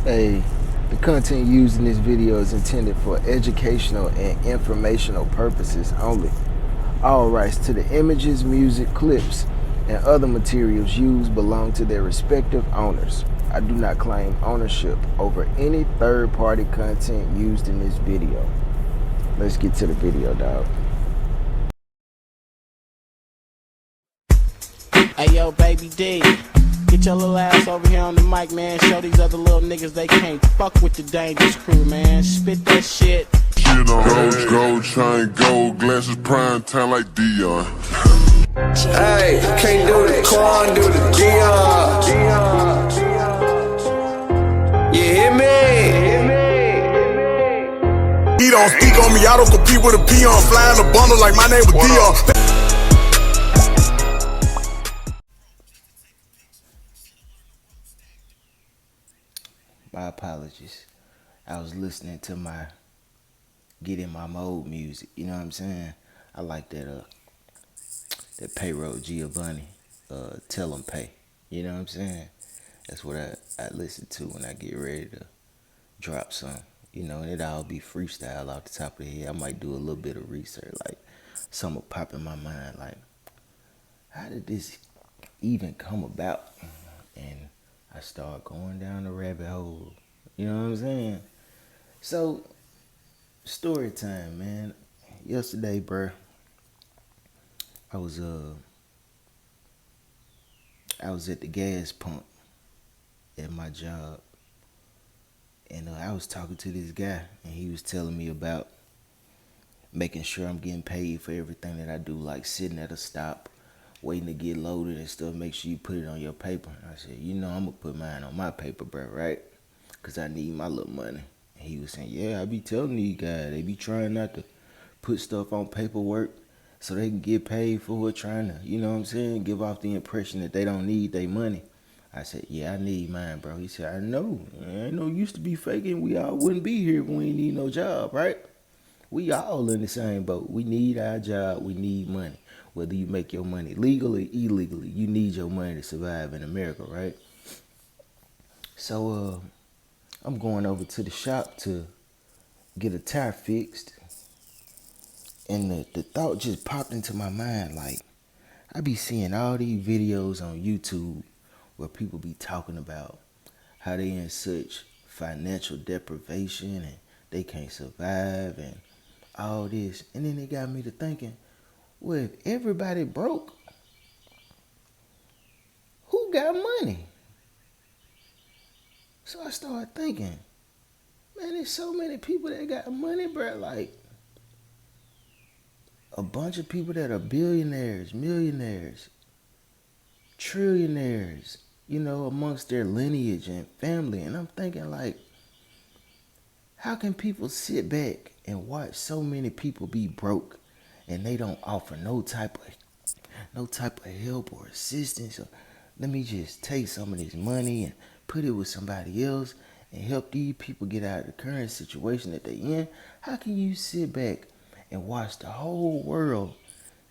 Hey, the content used in this video is intended for educational and informational purposes only. All rights to the images, music, clips, and other materials used belong to their respective owners. I do not claim ownership over any third-party content used in this video. Let's get to the video, dog. Hey yo, baby D, get your little ass over here on the mic, man. Show these other little niggas they can't fuck with the dangerous crew, man. Spit that shit. Shit on gold chain, gold glasses, prime time like Dion. Hey, can't do the Quan, do the Dion. You hear me? He don't speak on me, I don't compete with a peon. Flying a bundle like my name was Dion. My apologies. I was listening to my get in my mode music. You know what I'm saying? I like that payroll Giovanni, tell 'em pay. You know what I'm saying? That's what I listen to when I get ready to drop some. You know, and it all be freestyle off the top of the head. I might do a little bit of research, like something will pop in my mind, like how did this even come about? And I start going down the rabbit hole. You know what I'm saying? So, story time, man. Yesterday, bruh, I was at the gas pump at my job, and I was talking to this guy, and he was telling me about making sure I'm getting paid for everything that I do, like sitting at a stop, waiting to get loaded and stuff. Make sure you put it on your paper. I said, you know, I'm gonna put mine on my paper, bro, right? Cause I need my little money. And he was saying, yeah, I be telling these guys, they be trying not to put stuff on paperwork so they can get paid for it, trying to, you know what I'm saying, give off the impression that they don't need their money. I said, yeah, I need mine, bro. He said, I know. I know used to be faking. We all wouldn't be here if we ain't need no job, right? We all in the same boat. We need our job. We need money. Whether you make your money legally or illegally, you need your money to survive in America, right? So, I'm going over to the shop to get a tire fixed. And the thought just popped into my mind, like, I be seeing all these videos on YouTube where people be talking about how they in such financial deprivation and they can't survive and all this. And then it got me to thinking, well, if everybody broke, who got money? So I started thinking, man, there's so many people that got money, bro. Like, a bunch of people that are billionaires, millionaires, trillionaires, you know, amongst their lineage and family. And I'm thinking, like, how can people sit back and watch so many people be broke and they don't offer no type of help or assistance? Or, let me just take some of this money and put it with somebody else and help these people get out of the current situation that they in. How can you sit back and watch the whole world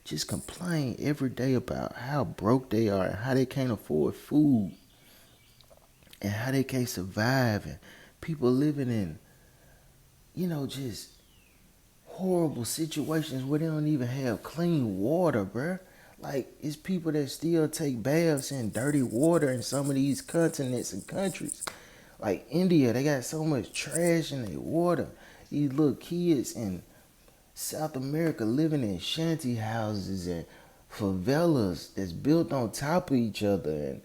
just complain every day about how broke they are and how they can't afford food and how they can't survive, and people living in, you know, just horrible situations where they don't even have clean water, bruh. Like, it's people that still take baths in dirty water in some of these continents and countries. Like India, they got so much trash in their water. These little kids in South America living in shanty houses and favelas that's built on top of each other. And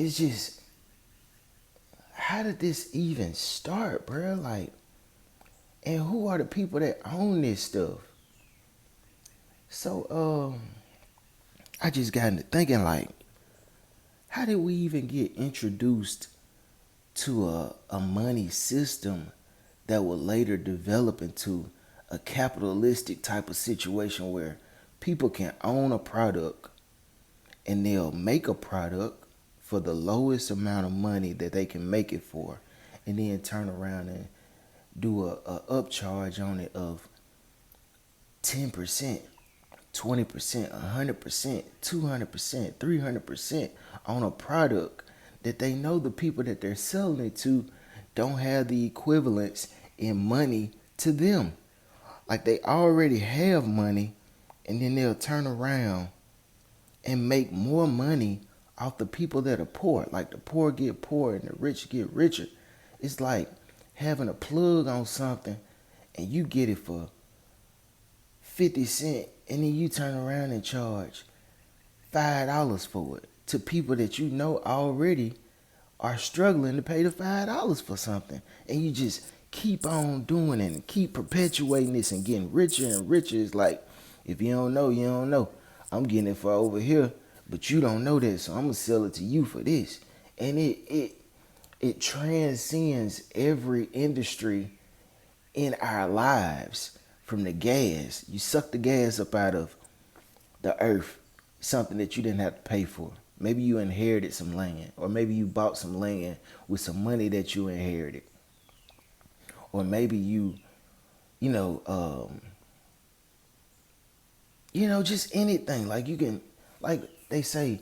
it's just, how did this even start, bro? Like, and who are the people that own this stuff? So, I just got into thinking, like, how did we even get introduced to a money system that would later develop into a capitalistic type of situation where people can own a product and they'll make a product for the lowest amount of money that they can make it for, and then turn around and do a upcharge on it of 10%, 20%, 100%, 200%, 300% on a product that they know the people that they're selling it to don't have the equivalence in money to them. Like, they already have money, and then they'll turn around and make more money off the people that are poor. Like, the poor get poorer and the rich get richer. It's like having a plug on something and you get it for 50 cents, and then you turn around and charge $5 for it to people that you know already are struggling to pay the $5 for something. And you just keep on doing it and keep perpetuating this and getting richer and richer. It's like, if you don't know, you don't know. I'm getting it for over here, but you don't know that, so I'm gonna sell it to you for this. And it transcends every industry in our lives. From the gas, you suck the gas up out of the earth, something that you didn't have to pay for. Maybe you inherited some land, or maybe you bought some land with some money that you inherited, or maybe just anything. Like, you can, like they say,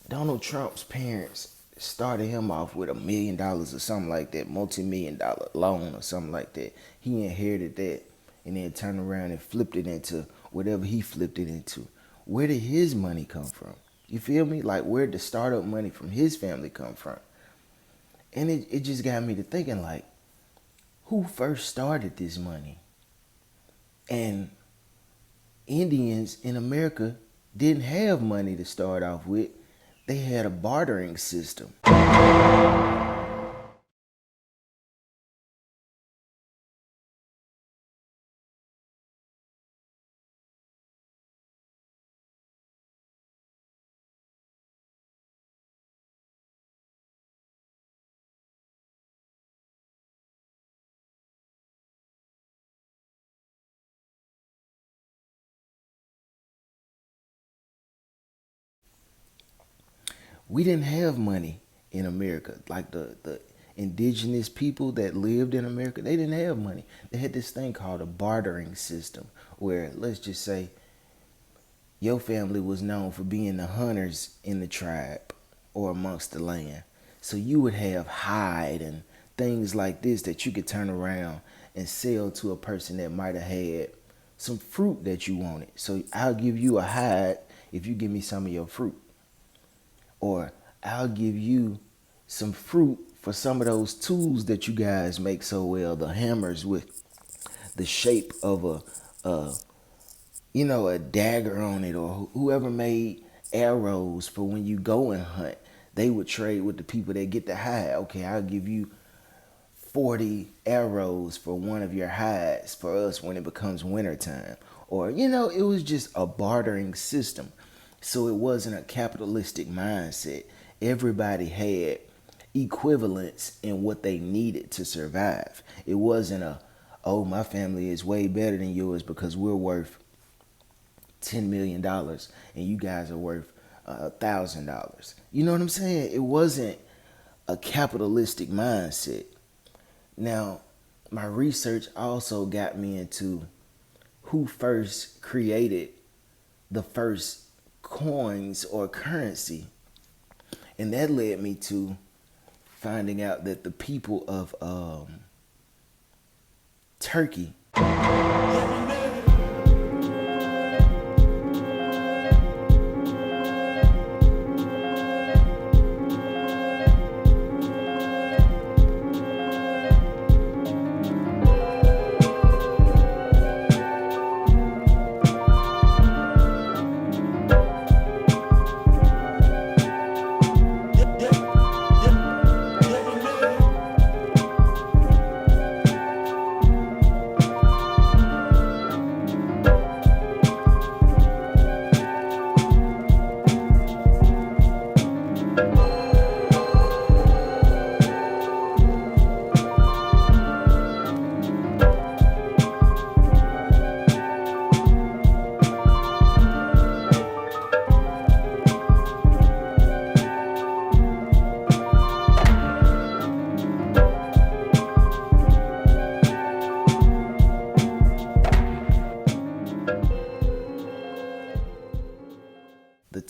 Donald Trump's parents started him off with $1 million or something like that, multi-million-dollar loan or something like that. He inherited that and then turned around and flipped it into whatever he flipped it into. Where did his money come from? You feel me? Like, where did the startup money from his family come from? And it just got me to thinking, like, who first started this money? And Indians in America didn't have money to start off with. They had a bartering system. We didn't have money in America. Like, the indigenous people that lived in America, they didn't have money. They had this thing called a bartering system, where, let's just say, your family was known for being the hunters in the tribe or amongst the land. So you would have hide and things like this that you could turn around and sell to a person that might have had some fruit that you wanted. So I'll give you a hide if you give me some of your fruit. Or I'll give you some fruit for some of those tools that you guys make so well, the hammers with the shape of a dagger on it, or whoever made arrows for when you go and hunt. They would trade with the people that get the hide. Okay, I'll give you 40 arrows for one of your hides for us when it becomes wintertime. Or, it was just a bartering system. So it wasn't a capitalistic mindset. Everybody had equivalence in what they needed to survive. It wasn't my family is way better than yours because we're worth $10 million and you guys are worth $1,000. You know what I'm saying? It wasn't a capitalistic mindset. Now, my research also got me into who first created the first coins or currency. And that led me to finding out that the people of Turkey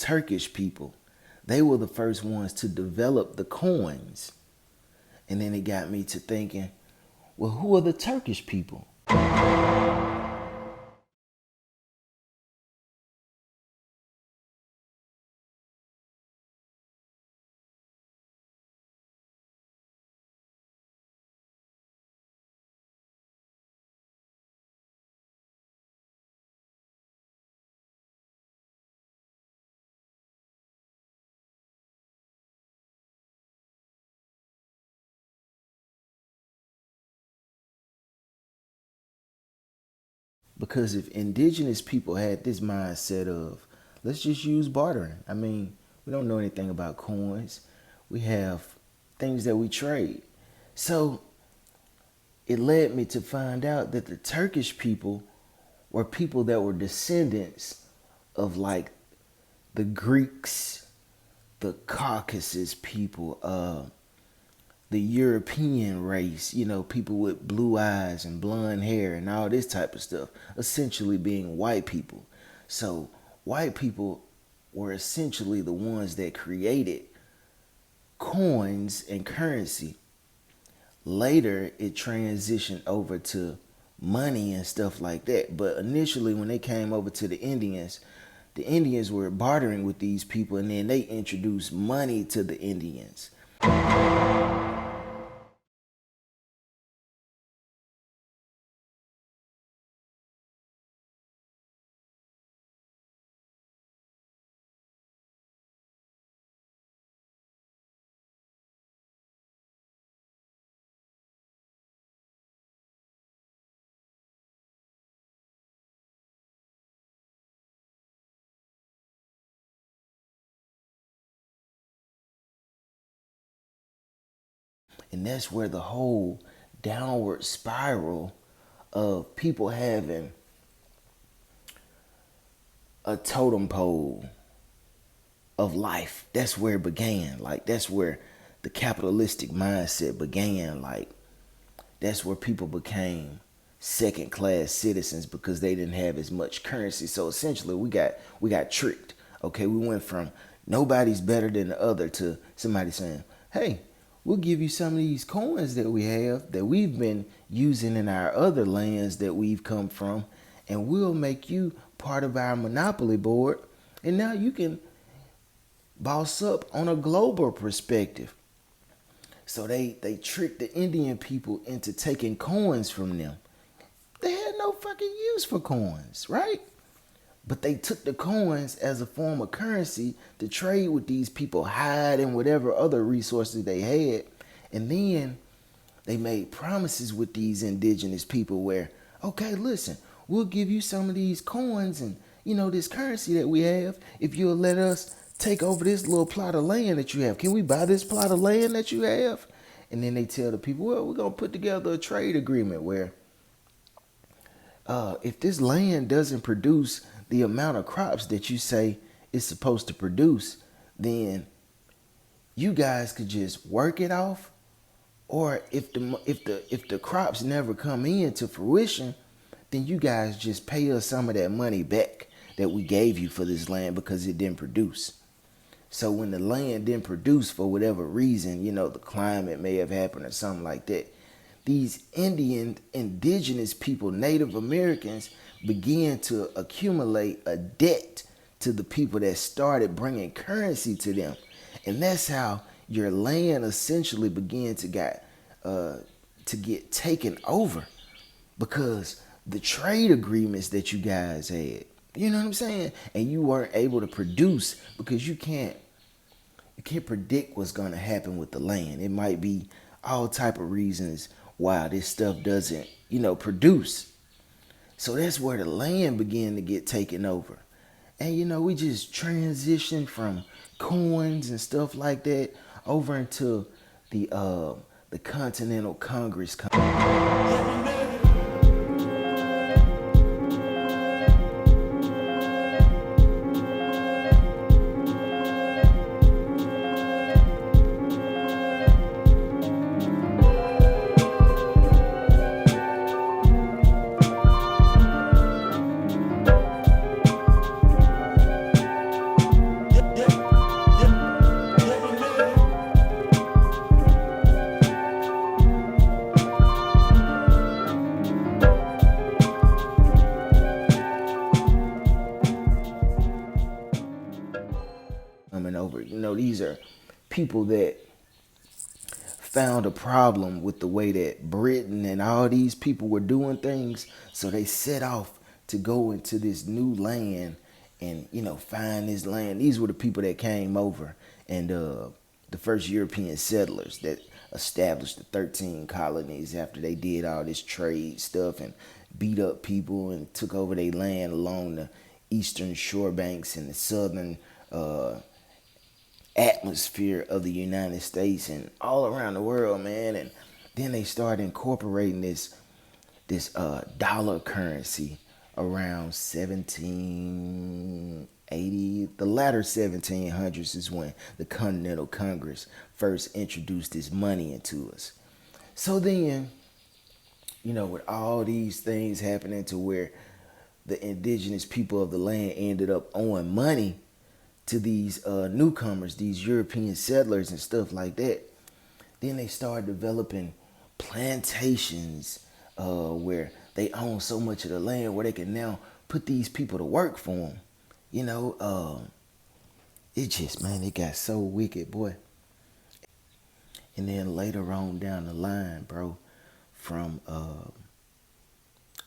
Turkish people. They were the first ones to develop the coins. And then it got me to thinking, well, who are the Turkish people? Because if indigenous people had this mindset of, let's just use bartering. I mean, we don't know anything about coins. We have things that we trade. So it led me to find out that the Turkish people were people that were descendants of like the Greeks, the Caucasus people, the European race, you know, people with blue eyes and blonde hair and all this type of stuff, essentially being white people. So white people were essentially the ones that created coins and currency. Later, it transitioned over to money and stuff like that. But initially, when they came over to the Indians were bartering with these people, and then they introduced money to the Indians. And that's where the whole downward spiral of people having a totem pole of life, that's where it began. Like, that's where the capitalistic mindset began. Like, that's where people became second class citizens because they didn't have as much currency. So essentially we got tricked. Okay, we went from nobody's better than the other to somebody saying, hey, we'll give you some of these coins that we have that we've been using in our other lands that we've come from, and we'll make you part of our monopoly board, and now you can boss up on a global perspective. So they tricked the Indian people into taking coins from them. They had no fucking use for coins, right? But they took the coins as a form of currency to trade with these people, hide and whatever other resources they had. And then they made promises with these indigenous people where, okay, listen, we'll give you some of these coins and, you know, this currency that we have if you'll let us take over this little plot of land that you have. Can we buy this plot of land that you have? And then they tell the people, well, we're going to put together a trade agreement where if this land doesn't produce the amount of crops that you say it's supposed to produce, then you guys could just work it off. Or if the crops never come into fruition, then you guys just pay us some of that money back that we gave you for this land because it didn't produce. So when the land didn't produce for whatever reason, you know, the climate may have happened or something like that, these indigenous people, Native Americans, began to accumulate a debt to the people that started bringing currency to them. And that's how your land essentially began to get taken over, because the trade agreements that you guys had, you know what I'm saying? And you weren't able to produce because you can't predict what's going to happen with the land. It might be all type of reasons why this stuff doesn't, you know, produce. So that's where the land began to get taken over. And, you know, we just transitioned from coins and stuff like that over into the Continental Congress. these are people that found a problem with the way that Britain and all these people were doing things. So they set off to go into this new land and, find this land. These were the people that came over and the first European settlers that established the 13 colonies after they did all this trade stuff and beat up people and took over their land along the eastern shore banks and the southern atmosphere of the United States and all around the world, man. And then they started incorporating this dollar currency around 1780. The latter 1700s is when the Continental Congress first introduced this money into us. So then, with all these things happening to where the indigenous people of the land ended up owing money to these newcomers, these European settlers and stuff like that. Then they started developing plantations where they own so much of the land where they can now put these people to work for them. It just, man, it got so wicked, boy. And then later on down the line, bro, from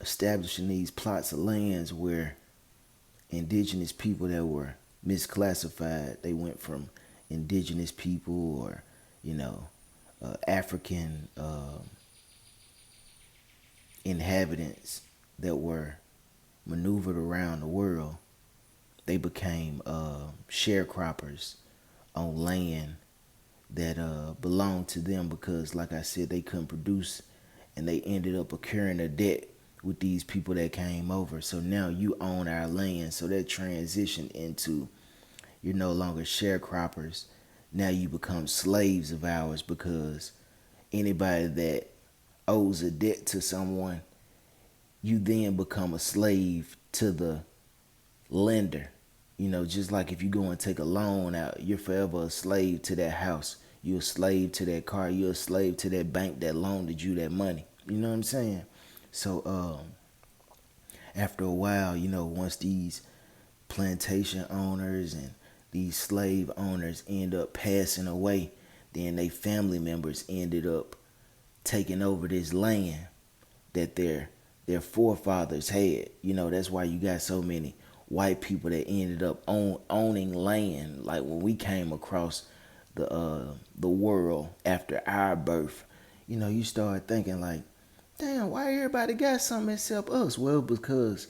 establishing these plots of lands where indigenous people that were misclassified, they went from indigenous people or African inhabitants that were maneuvered around the world. They became sharecroppers on land that belonged to them because, like I said, they couldn't produce, and they ended up accruing a debt with these people that came over. So now you own our land. So that transitioned into, you're no longer sharecroppers. Now you become slaves of ours, because anybody that owes a debt to someone, you then become a slave to the lender. Just like if you go and take a loan out, you're forever a slave to that house. You're a slave to that car. You're a slave to that bank that loaned you that money. You know what I'm saying? So after a while, once these plantation owners and these slave owners end up passing away, then they family members ended up taking over this land that their forefathers had. That's why you got so many white people that ended up owning land. Like when we came across the world after our birth, you start thinking like, damn, why everybody got something except us? Well, because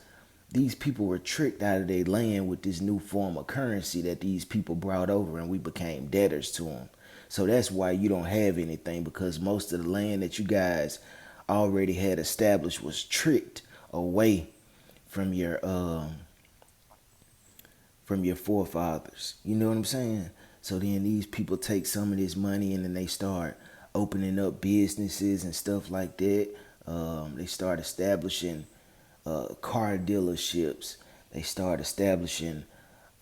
these people were tricked out of their land with this new form of currency that these people brought over, and we became debtors to them. So that's why you don't have anything, because most of the land that you guys already had established was tricked away from your forefathers. You know what I'm saying? So then these people take some of this money and then they start opening up businesses and stuff like that. They start establishing car dealerships. They start establishing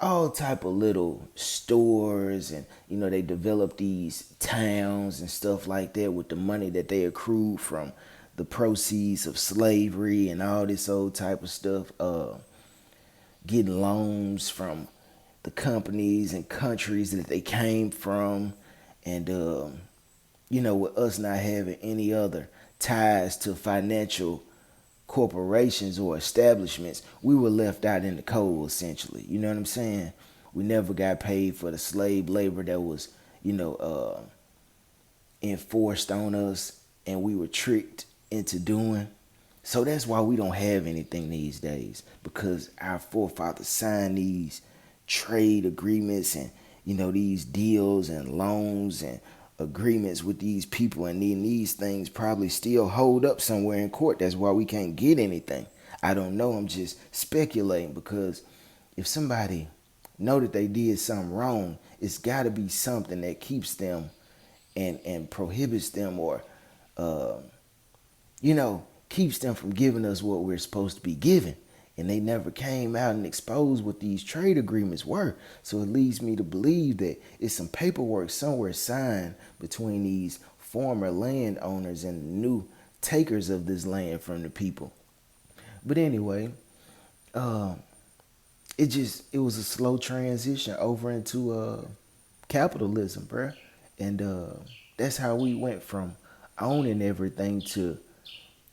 all type of little stores, and they develop these towns and stuff like that with the money that they accrued from the proceeds of slavery and all this old type of stuff. Getting loans from the companies and countries that they came from, and with us not having any other ties to financial corporations or establishments, we were left out in the cold, essentially. You know what I'm saying? We never got paid for the slave labor that was, enforced on us, and we were tricked into doing. So that's why we don't have anything these days, because our forefathers signed these trade agreements and, these deals and loans and agreements with these people, and then these things probably still hold up somewhere in court. That's why we can't get anything. I don't know. I'm just speculating, because if somebody know that they did something wrong, it's got to be something that keeps them and prohibits them, or keeps them from giving us what we're supposed to be given. And they never came out and exposed what these trade agreements were. So it leads me to believe that it's some paperwork somewhere signed between these former landowners and the new takers of this land from the people. But anyway, it was a slow transition over into capitalism, bruh. And that's how we went from owning everything to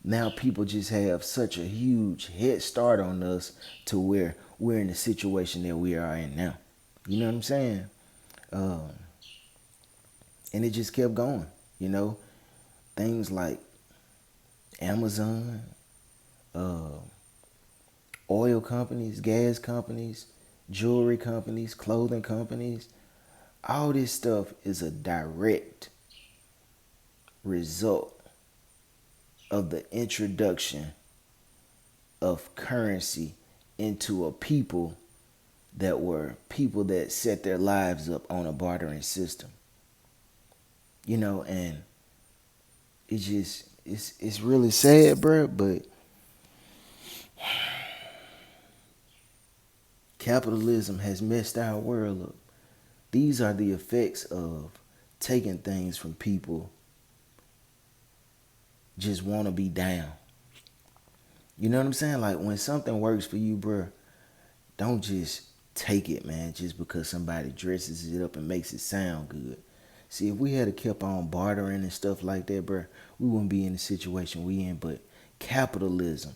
now people just have such a huge head start on us to where we're in the situation that we are in now. You know what I'm saying? Um, and it just kept going. You know, things like Amazon, uh, oil companies, gas companies, jewelry companies, clothing companies. All this stuff is a direct result of the introduction of currency into a people that were people that set their lives up on a bartering system. You know, and it's really sad, bro, but capitalism has messed our world up. These are the effects of taking things from people just want to be down. You know what I'm saying? Like when something works for you, bro, don't just take it, man, just because somebody dresses it up and makes it sound good. See, if we had kept on bartering and stuff like that, bro, we wouldn't be in the situation we in. But capitalism,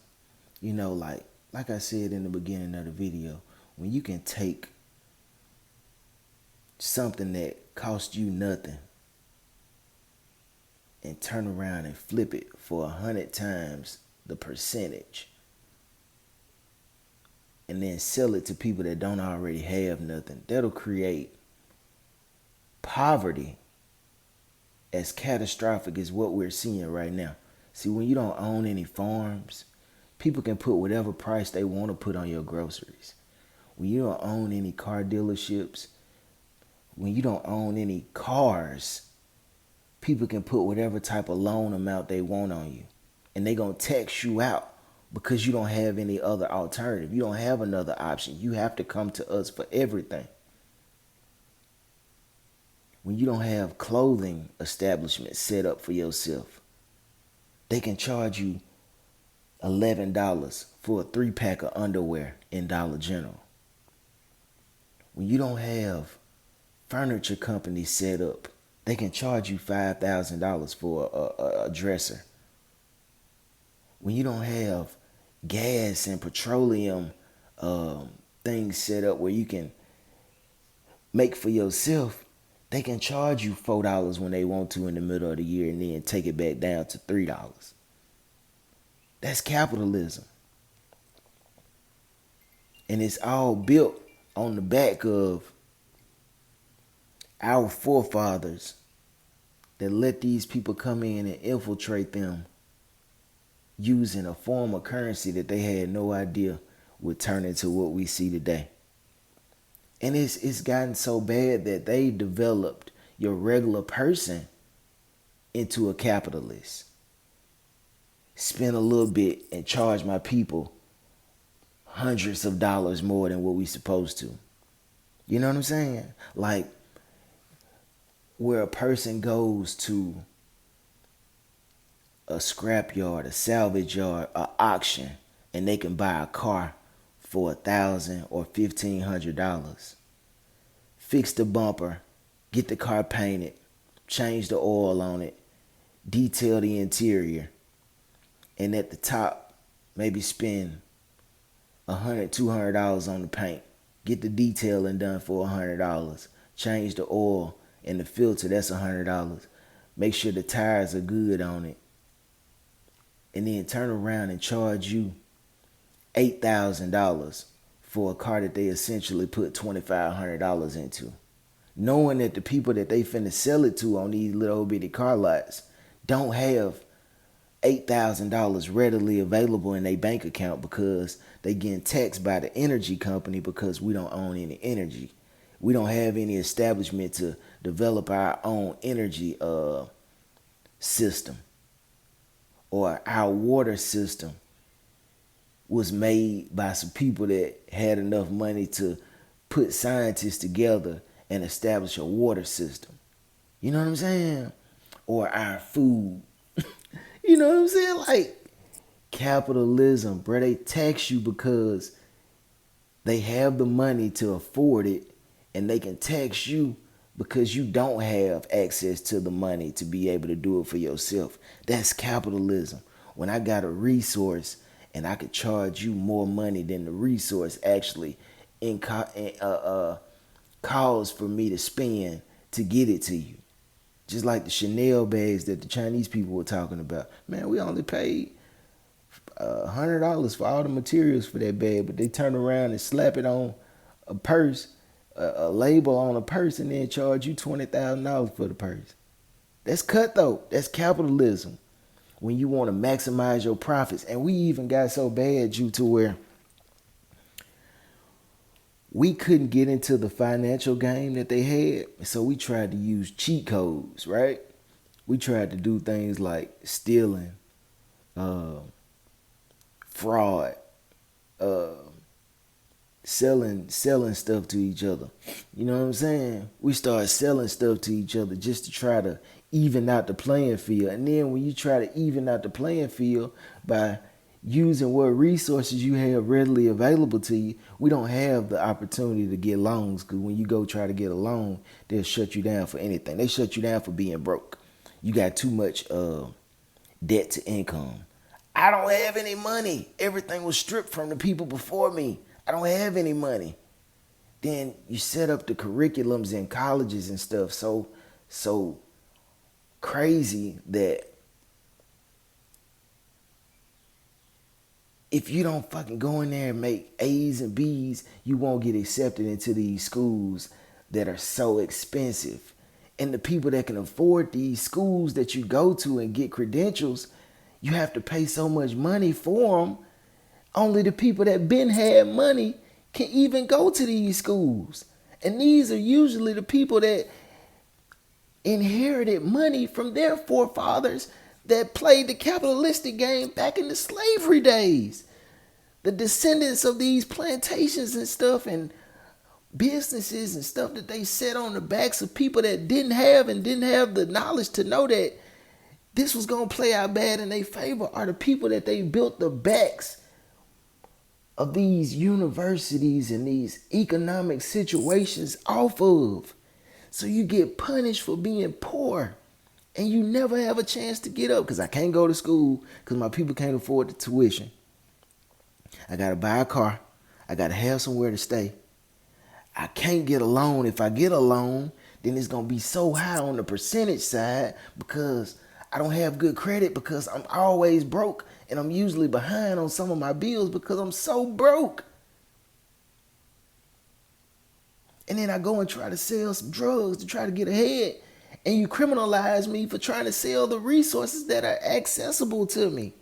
you know, like I said in the beginning of the video, when you can take something that cost you nothing and turn around and flip it for 100 times the percentage and then sell it to people that don't already have nothing, that'll create poverty as catastrophic as what we're seeing right now. See, when you don't own any farms, people can put whatever price they want to put on your groceries. When you don't own any car dealerships, when you don't own any cars, people can put whatever type of loan amount they want on you. And they going to tax you out because you don't have any other alternative. You don't have another option. You have to come to us for everything. When you don't have clothing establishments set up for yourself, they can charge you $11 for a 3-pack of underwear in Dollar General. When you don't have furniture companies set up, they can charge you $5,000 for a dresser. When you don't have gas and petroleum things set up where you can make for yourself, they can charge you $4 when they want to in the middle of the year and then take it back down to $3. That's capitalism. And it's all built on the back of our forefathers that let these people come in and infiltrate them using a form of currency that they had no idea would turn into what we see today. And it's gotten so bad that they developed your regular person into a capitalist. Spend a little bit and charge my people hundreds of dollars more than what we supposed to. You know what I'm saying? Like where a person goes to a scrapyard, a salvage yard, an auction, and they can buy a car for $1,000 or $1,500. Fix the bumper, get the car painted, change the oil on it, detail the interior, and at the top, maybe spend $100, $200 on the paint. Get the detailing done for $100. Change the oil and the filter, that's $100. Make sure the tires are good on it. And then turn around and charge you $8,000 for a car that they essentially put $2,500 into. Knowing that the people that they finna sell it to on these little bitty car lots don't have $8,000 readily available in their bank account because they getting taxed by the energy company because we don't own any energy. We don't have any establishment to develop our own energy system. Or our water system was made by some people that had enough money to put scientists together and establish a water system. You know what I'm saying? Or our food. You know what I'm saying? Like capitalism, bro. They tax you because they have the money to afford it, and they can tax you because you don't have access to the money to be able to do it for yourself. That's capitalism. When I got a resource and I could charge you more money than the resource actually calls for me to spend to get it to you. Just like the Chanel bags that the Chinese people were talking about. Man, we only paid $100 for all the materials for that bag, but they turn around and slap it on a purse, a label on a purse, and then charge you $20,000 for the purse. That's cutthroat. That's capitalism. When you want to maximize your profits. And we even got so bad, due to where we couldn't get into the financial game that they had. So we tried to use cheat codes, right? We tried to do things like stealing, fraud, selling stuff to each other. You know what I'm saying? We started selling stuff to each other just to try to even out the playing field. And then when you try to even out the playing field by using what resources you have readily available to you, we don't have the opportunity to get loans, because when you go try to get a loan, they'll shut you down for anything. They shut you down for being broke. You got too much debt to income. I don't have any money. Everything was stripped from the people before me. I don't have any money. Then you set up the curriculums in colleges and stuff so crazy that if you don't fucking go in there and make A's and B's, you won't get accepted into these schools that are so expensive. And the people that can afford these schools that you go to and get credentials, you have to pay so much money for them. Only the people that been had money can even go to these schools. And these are usually the people that inherited money from their forefathers that played the capitalistic game back in the slavery days. The descendants of these plantations and stuff and businesses and stuff that they set on the backs of people that didn't have the knowledge to know that this was going to play out bad in their favor are the people that they built the backs of these universities and these economic situations off of. So you get punished for being poor and you never have a chance to get up, because I can't go to school because my people can't afford the tuition. I got to buy a car. I got to have somewhere to stay. I can't get a loan. If I get a loan, then it's going to be so high on the percentage side because I don't have good credit, because I'm always broke and I'm usually behind on some of my bills because I'm so broke. And then I go and try to sell some drugs to try to get ahead. And you criminalize me for trying to sell the resources that are accessible to me.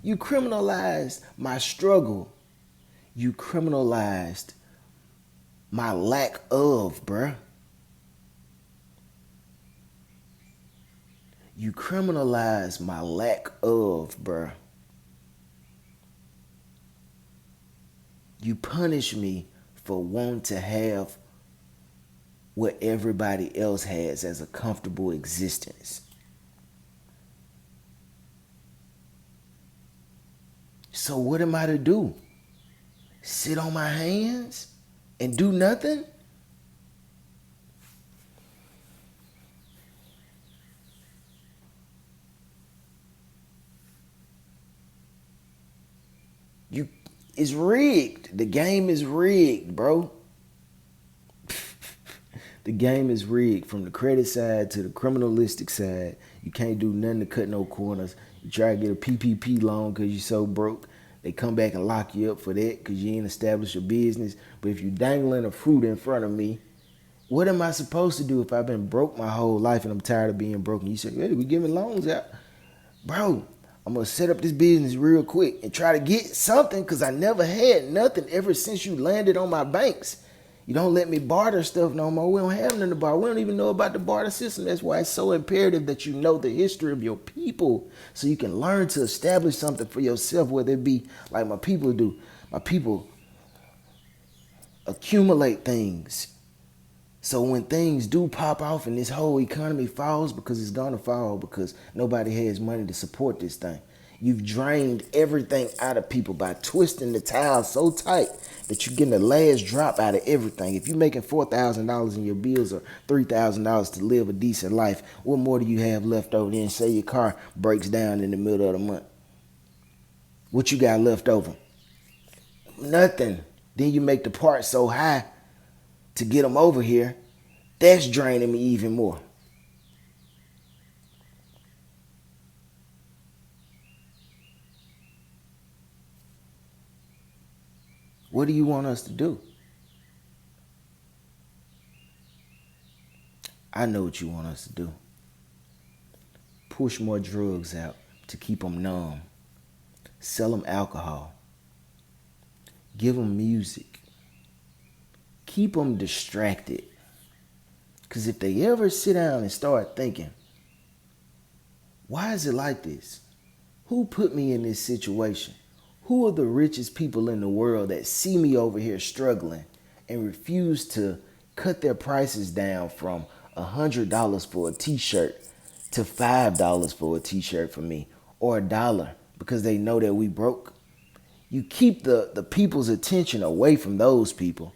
You criminalized my struggle. You criminalized my lack of, bruh. You criminalized my lack of, bruh. You punish me for wanting to have what everybody else has as a comfortable existence. So what am I to do? Sit on my hands and do nothing? It's rigged. The game is rigged, bro. The game is rigged from the credit side to the criminalistic side. You can't do nothing to cut no corners. You try to get a PPP loan because you're so broke. They come back and lock you up for that because you ain't established a business. But if you dangling a fruit in front of me, what am I supposed to do if I've been broke my whole life and I'm tired of being broke? And you say, hey, we giving loans out. Bro, I'm going to set up this business real quick and try to get something because I never had nothing ever since you landed on my banks. You don't let me barter stuff no more. We don't have nothing to barter. We don't even know about the barter system. That's why it's so imperative that you know the history of your people so you can learn to establish something for yourself, whether it be like my people do. My people accumulate things. So when things do pop off and this whole economy falls, because it's going to fall because nobody has money to support this thing. You've drained everything out of people by twisting the towel so tight that you're getting the last drop out of everything. If you're making $4,000 in your bills or $3,000 to live a decent life, what more do you have left over? Then say your car breaks down in the middle of the month. What you got left over? Nothing. Then you make the parts so high to get them over here. That's draining me even more. What do you want us to do? I know what you want us to do. Push more drugs out to keep them numb. Sell them alcohol. Give them music. Keep them distracted. Because if they ever sit down and start thinking, why is it like this? Who put me in this situation? Who are the richest people in the world that see me over here struggling and refuse to cut their prices down from $100 for a t-shirt to $5 for a t-shirt for me, or $1 because they know that we broke? You keep the people's attention away from those people,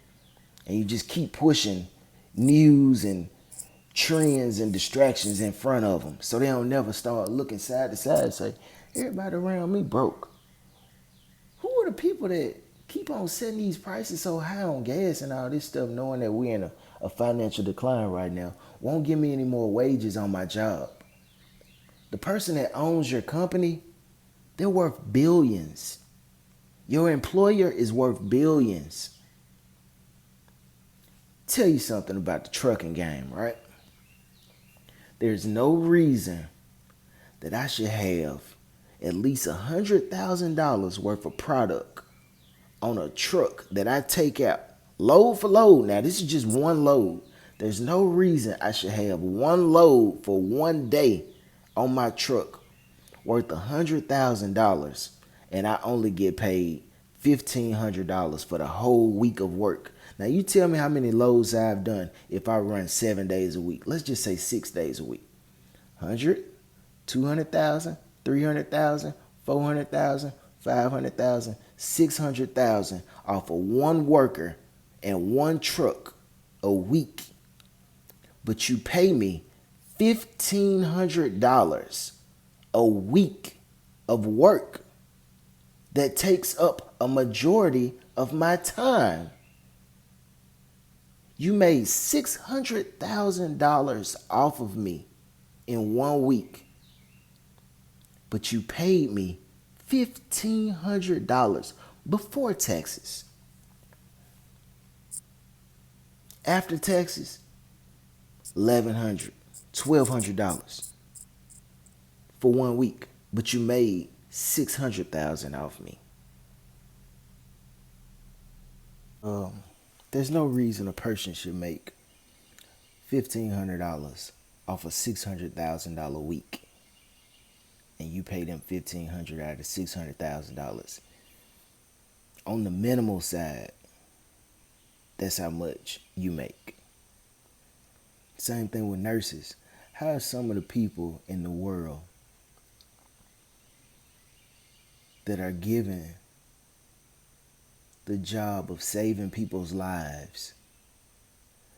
and you just keep pushing news and trends and distractions in front of them so they don't never start looking side to side and say, everybody around me broke. Who are the people that keep on setting these prices so high on gas and all this stuff, knowing that we're in a financial decline right now, won't give me any more wages on my job? The person that owns your company, they're worth billions. Your employer is worth billions. Tell you something about the trucking game, right? There's no reason that I should have at least $100,000 worth of product on a truck that I take out load for load. Now, this is just one load. There's no reason I should have one load for one day on my truck worth $100,000 and I only get paid $1,500 for the whole week of work. Now, you tell me how many loads I've done if I run 7 days a week. Let's just say 6 days a week. 100, 200,000, 300,000, 400,000, 500,000, 600,000 off of one worker and one truck a week. But you pay me $1,500 a week of work that takes up a majority of my time. You made $600,000 off of me in 1 week, but you paid me $1,500 before taxes. After taxes, $1,100, $1,200 for 1 week, but you made $600,000 off me. There's no reason a person should make $1,500 off a $600,000 week, and you pay them $1,500 out of $600,000. On the minimal side, that's how much you make. Same thing with nurses. How are some of the people in the world that are given the job of saving people's lives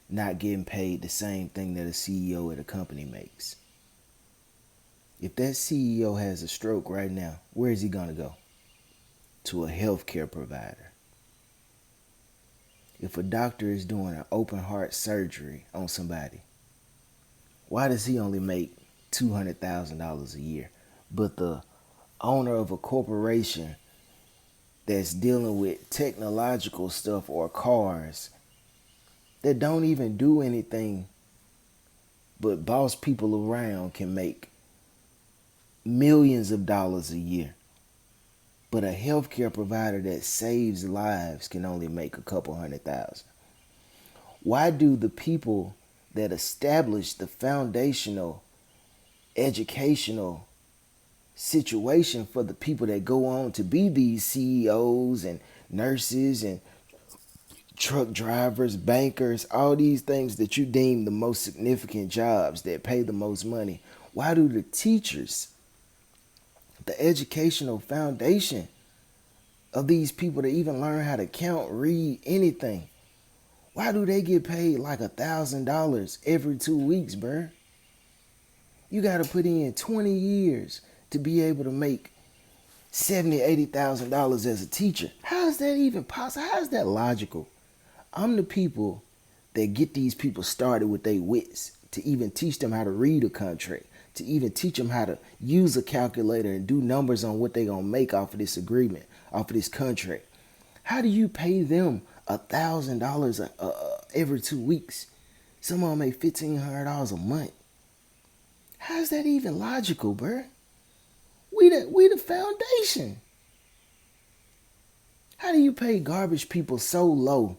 not getting paid the same thing that a CEO at a company makes? If that CEO has a stroke right now, where is he going to go? To a healthcare provider. If a doctor is doing an open heart surgery on somebody, why does he only make $200,000 a year? But the owner of a corporation that's dealing with technological stuff or cars that don't even do anything but boss people around can make millions of dollars a year. But a healthcare provider that saves lives can only make a couple $100,000. Why do the people that establish the foundational educational situation for the people that go on to be these CEOs and nurses and truck drivers, bankers, all these things that you deem the most significant jobs that pay the most money, why do the teachers the educational foundation of these people to even learn how to count, read, anything. Why do they get paid like $1,000 every 2 weeks, bruh? You got to put in 20 years to be able to make $70,000, $80,000 as a teacher. How is that even possible? How is that logical? I'm the people that get these people started with their wits, to even teach them how to read a contract, to even teach them how to use a calculator and do numbers on what they're going to make off of this agreement, off of this contract. How do you pay them $1,000 every 2 weeks? Some of them make $1,500 a month. How is that even logical, bruh? We the foundation. How do you pay garbage people so low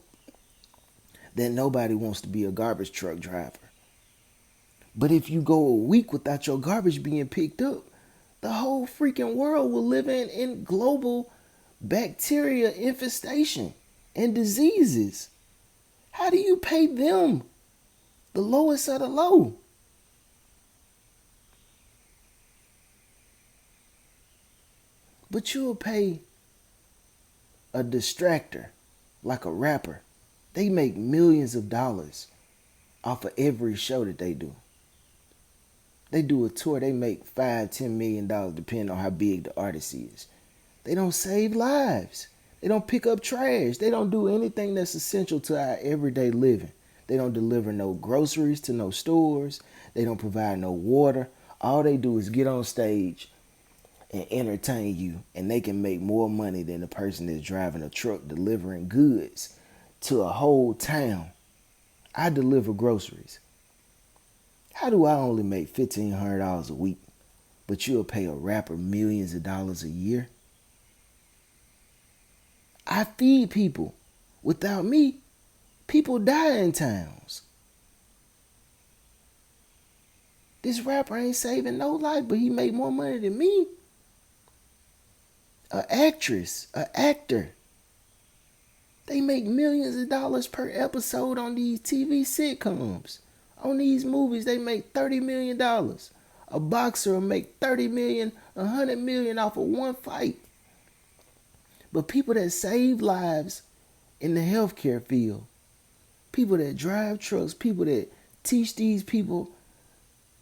that nobody wants to be a garbage truck driver? But if you go a week without your garbage being picked up, the whole freaking world will live in global bacteria infestation and diseases. How do you pay them the lowest of the low? But you'll pay a distractor like a rapper. They make millions of dollars off of every show that they do. They do a tour, they make $5-10 million depending on how big the artist is. They don't save lives. They don't pick up trash. They don't do anything that's essential to our everyday living. They don't deliver no groceries to no stores. They don't provide no water. All they do is get on stage and entertain you, and they can make more money than the person that's driving a truck delivering goods to a whole town. I deliver groceries. How do I only make $1,500 a week, but you'll pay a rapper millions of dollars a year? I feed people. Without me, people die in towns. This rapper ain't saving no life, but he make more money than me. An actress, an actor, they make millions of dollars per episode on these TV sitcoms. On these movies, they make $30 million. A boxer will make $30 million, $100 million off of one fight. But people that save lives in the healthcare field, people that drive trucks, people that teach these people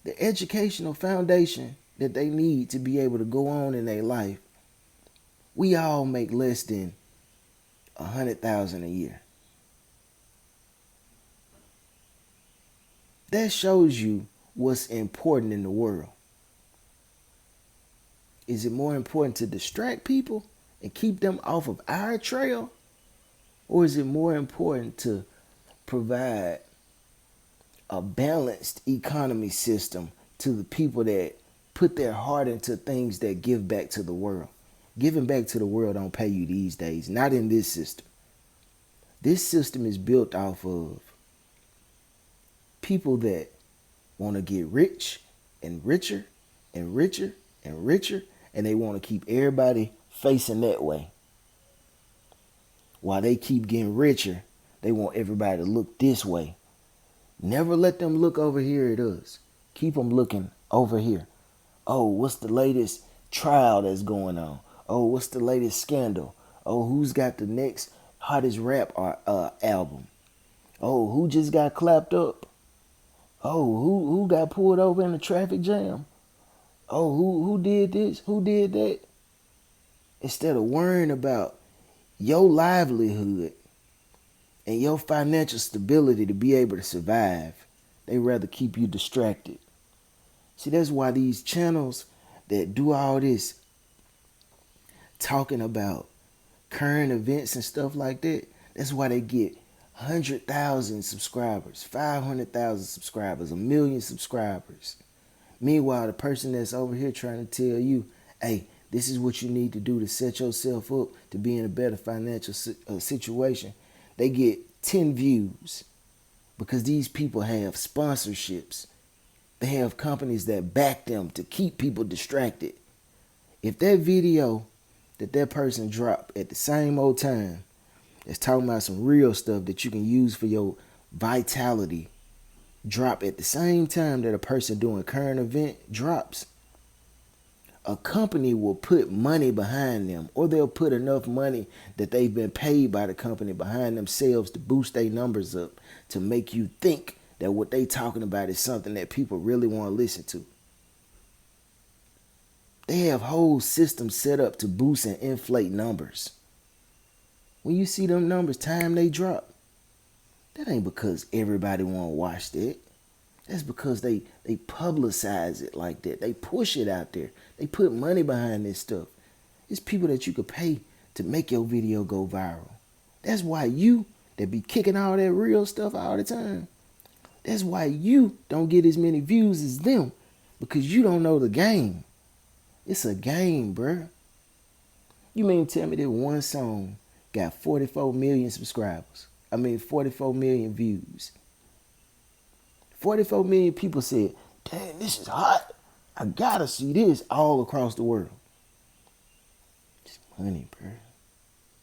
the educational foundation that they need to be able to go on in their life, we all make less than $100,000 a year. That shows you what's important in the world. Is it more important to distract people and keep them off of our trail? Or is it more important to provide a balanced economy system to the people that put their heart into things that give back to the world? Giving back to the world don't pay you these days, not in this system. This system is built off of people that want to get rich and richer and richer and richer, and they want to keep everybody facing that way. While they keep getting richer, they want everybody to look this way. Never let them look over here at us. Keep them looking over here. Oh, what's the latest trial that's going on? Oh, what's the latest scandal? Oh, who's got the next hottest rap album? Oh, who just got clapped up? Oh, who got pulled over in a traffic jam? Oh, who did this? Who did that? Instead of worrying about your livelihood and your financial stability to be able to survive, they rather keep you distracted. See, that's why these channels that do all this talking about current events and stuff like that, that's why they get 100,000 subscribers, 500,000 subscribers, 1 million subscribers. Meanwhile, the person that's over here trying to tell you, hey, this is what you need to do to set yourself up to be in a better financial situation, they get 10 views because these people have sponsorships. They have companies that back them to keep people distracted. If that video that person dropped at the same old time is talking about some real stuff that you can use for your vitality, drop at the same time that a person doing current event drops, A company will put money behind them, or they'll put enough money that they've been paid by the company behind themselves to boost their numbers up, to make you think that what they talking about is something that people really want to listen to. They have whole systems set up to boost and inflate numbers. When you see them numbers time they drop, that ain't because everybody want to watch that. That's because they publicize it like that. They push it out there. They put money behind this stuff. It's people that you could pay to make your video go viral. That's why you that be kicking all that real stuff all the time, that's why you don't get as many views as them, because you don't know the game. It's a game, bruh. You mean tell me that one song got 44 million subscribers? 44 million views. 44 million people said, "Damn, this is hot. I gotta see this," all across the world. It's money, bruh.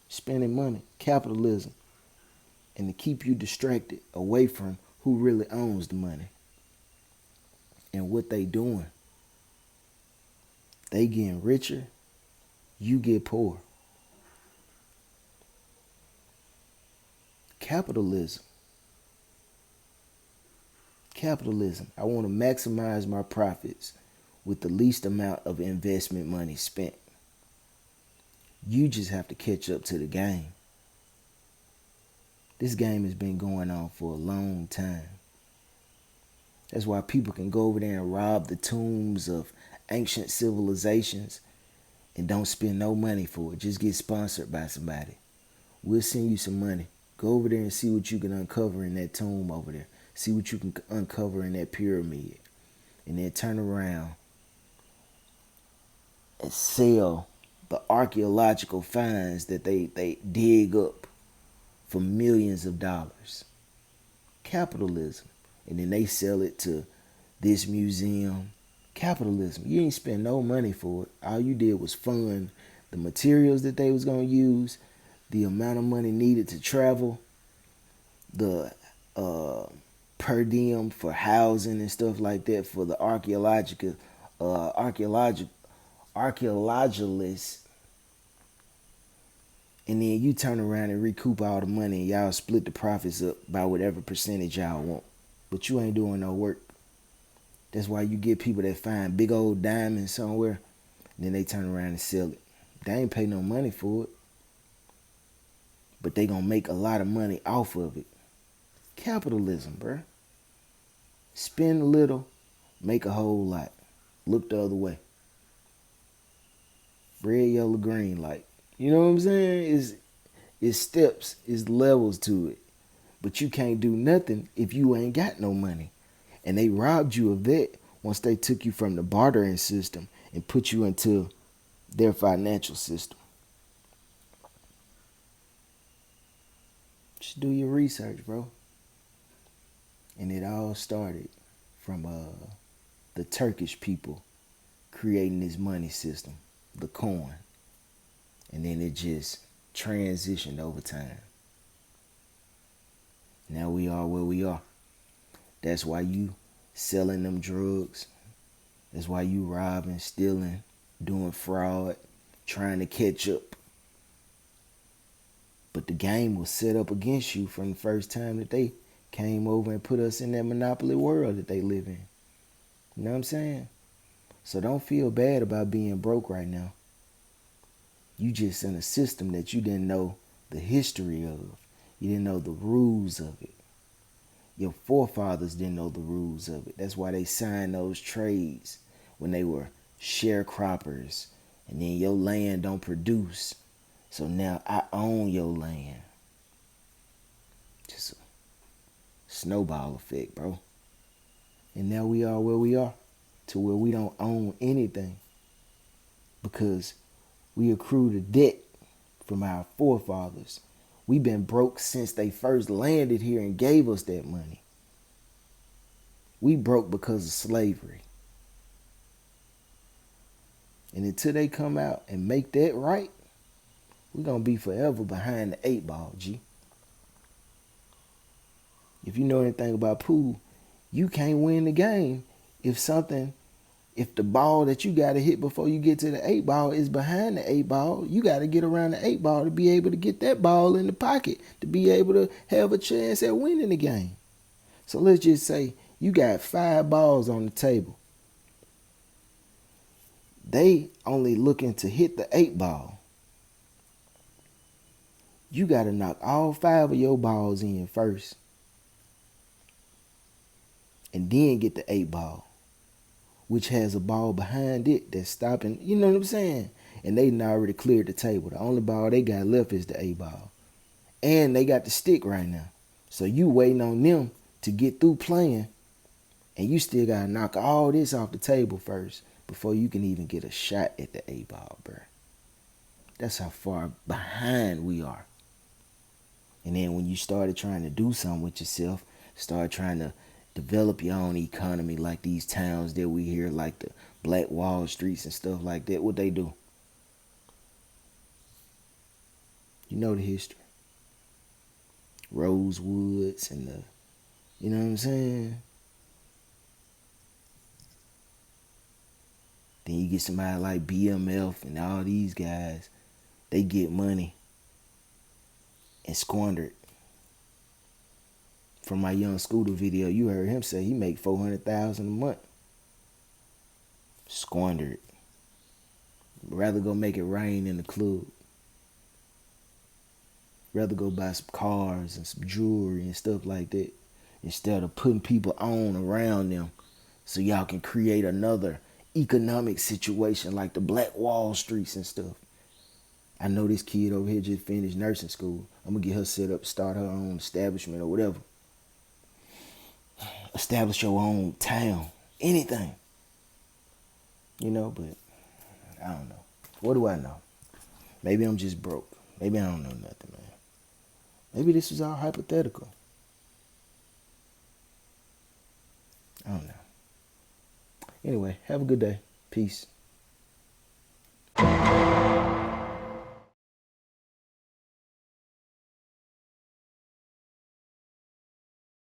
Spending money, capitalism, and to keep you distracted away from who really owns the money and what they doing. They getting richer, you get poor. Capitalism. I want to maximize my profits with the least amount of investment money spent. You just have to catch up to the game. This game has been going on for a long time. That's why people can go over there and rob the tombs of ancient civilizations and don't spend no money for it. Just get sponsored by somebody. We'll send you some money. Go over there and see what you can uncover in that tomb over there. See what you can uncover in that pyramid. And then turn around and sell the archaeological finds that they dig up for millions of dollars. Capitalism. And then they sell it to this museum. Capitalism. You ain't spend no money for it. All you did was fund the materials that they was going to use, the amount of money needed to travel, the per diem for housing and stuff like that for the archaeologists. And then you turn around and recoup all the money and y'all split the profits up by whatever percentage y'all want. But you ain't doing no work. That's why you get people that find big old diamonds somewhere, and then they turn around and sell it. They ain't pay no money for it, but they gonna make a lot of money off of it. Capitalism, bruh. Spend a little, make a whole lot. Look the other way. Red, yellow, green, like, you know what I'm saying? It's steps, it's levels to it. But you can't do nothing if you ain't got no money. And they robbed you of that once they took you from the bartering system and put you into their financial system. Just do your research, bro. And it all started from the Turkish people creating this money system, the coin. And then it just transitioned over time. Now we are where we are. That's why you selling them drugs. That's why you robbing, stealing, doing fraud, trying to catch up. But the game was set up against you from the first time that they came over and put us in that monopoly world that they live in. You know what I'm saying? So don't feel bad about being broke right now. You just in a system that you didn't know the history of. You didn't know the rules of it. Your forefathers didn't know the rules of it. That's why they signed those trades when they were sharecroppers. And then your land don't produce. So now I own your land. Just a snowball effect, bro. And now we are where we are, to where we don't own anything. Because we accrued a debt from our forefathers. We've been broke since they first landed here and gave us that money. We broke because of slavery. And until they come out and make that right, we're going to be forever behind the 8 ball, G. If you know anything about pool, you can't win the game if If the ball that you got to hit before you get to the 8 ball is behind the 8 ball, you got to get around the 8 ball to be able to get that ball in the pocket, to be able to have a chance at winning the game. So let's just say you got 5 balls on the table. They only looking to hit the 8 ball. You got to knock all 5 of your balls in first. And then get the 8 ball, which has a ball behind it that's stopping, you know what I'm saying? And they already cleared the table. The only ball they got left is the 8 ball. And they got the stick right now. So you waiting on them to get through playing, and you still got to knock all this off the table first before you can even get a shot at the 8 ball, bro. That's how far behind we are. And then when you started trying to do something with yourself, start trying to develop your own economy, like these towns that we hear, like the Black Wall Streets and stuff like that, what they do? You know the history. Rosewoods and the, you know what I'm saying? Then you get somebody like BMF and all these guys, they get money and squander it. From my Young Scooter video, you heard him say he make $400,000 a month. Squander it. Rather go make it rain in the club. Rather go buy some cars and some jewelry and stuff like that, instead of putting people on around them so y'all can create another economic situation like the Black Wall Streets and stuff. I know this kid over here just finished nursing school. I'm going to get her set up, start her own establishment or whatever. Establish your own town. Anything. You know, but I don't know. What do I know? Maybe I'm just broke. Maybe I don't know nothing, man. Maybe this is all hypothetical. I don't know. Anyway, have a good day. Peace.